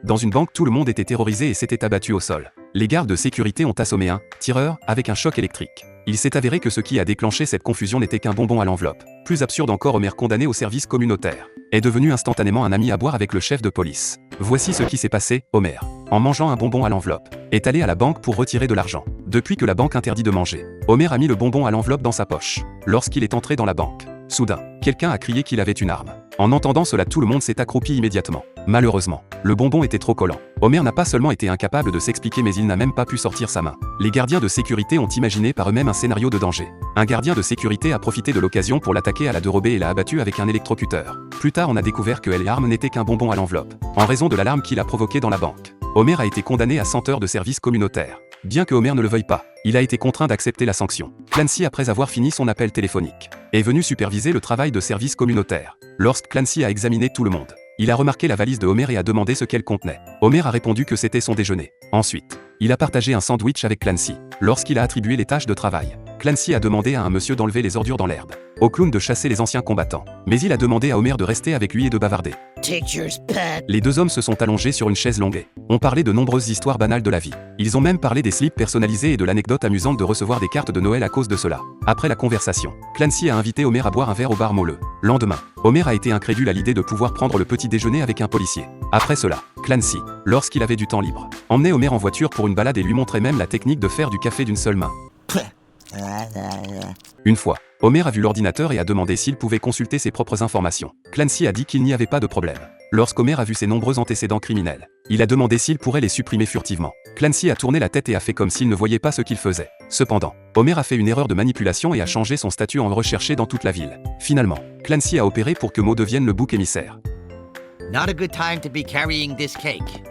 Dans une banque, tout le monde était terrorisé et s'était abattu au sol. Les gardes de sécurité ont assommé un tireur avec un choc électrique. Il s'est avéré que ce qui a déclenché cette confusion n'était qu'un bonbon à l'enveloppe. Plus absurde encore, Homer, condamné au service communautaire, est devenu instantanément un ami à boire avec le chef de police. Voici ce qui s'est passé. Homer, en mangeant un bonbon à l'enveloppe, est allé à la banque pour retirer de l'argent. Depuis que la banque interdit de manger, Homer a mis le bonbon à l'enveloppe dans sa poche. Lorsqu'il est entré dans la banque, soudain, quelqu'un a crié qu'il avait une arme. En entendant cela, tout le monde s'est accroupi immédiatement. Malheureusement, le bonbon était trop collant. Homer n'a pas seulement été incapable de s'expliquer, mais il n'a même pas pu sortir sa main. Les gardiens de sécurité ont imaginé par eux-mêmes un scénario de danger. Un gardien de sécurité a profité de l'occasion pour l'attaquer à la dérobée et l'a abattu avec un électrocuteur. Plus tard, on a découvert que l'arme n'était qu'un bonbon à l'enveloppe, en raison de l'alarme qu'il a provoquée dans la banque. Homer a été condamné à 100 heures de service communautaire. Bien que Homer ne le veuille pas, il a été contraint d'accepter la sanction. Clancy, après avoir fini son appel téléphonique, est venu superviser le travail de service communautaire. Lorsque Clancy a examiné tout le monde, il a remarqué la valise de Homer et a demandé ce qu'elle contenait. Homer a répondu que c'était son déjeuner. Ensuite, il a partagé un sandwich avec Clancy. Lorsqu'il a attribué les tâches de travail, Clancy a demandé à un monsieur d'enlever les ordures dans l'herbe, au clown de chasser les anciens combattants. Mais il a demandé à Homer de rester avec lui et de bavarder. Les deux hommes se sont allongés sur une chaise longue et ont parlé de nombreuses histoires banales de la vie. Ils ont même parlé des slips personnalisés et de l'anecdote amusante de recevoir des cartes de Noël à cause de cela. Après la conversation, Clancy a invité Homer à boire un verre au bar Molleux. Lendemain, Homer a été incrédule à l'idée de pouvoir prendre le petit déjeuner avec un policier. Après cela, Clancy, lorsqu'il avait du temps libre, emmenait Homer en voiture pour une balade et lui montrait même la technique de faire du café d'une seule main. Une fois, Homer a vu l'ordinateur et a demandé s'il pouvait consulter ses propres informations. Clancy a dit qu'il n'y avait pas de problème. Lorsqu'Homer a vu ses nombreux antécédents criminels, il a demandé s'il pourrait les supprimer furtivement. Clancy a tourné la tête et a fait comme s'il ne voyait pas ce qu'il faisait. Cependant, Homer a fait une erreur de manipulation et a changé son statut en recherché dans toute la ville. Finalement, Clancy a opéré pour que Moe devienne le bouc émissaire. Not a good time to be carrying this cake.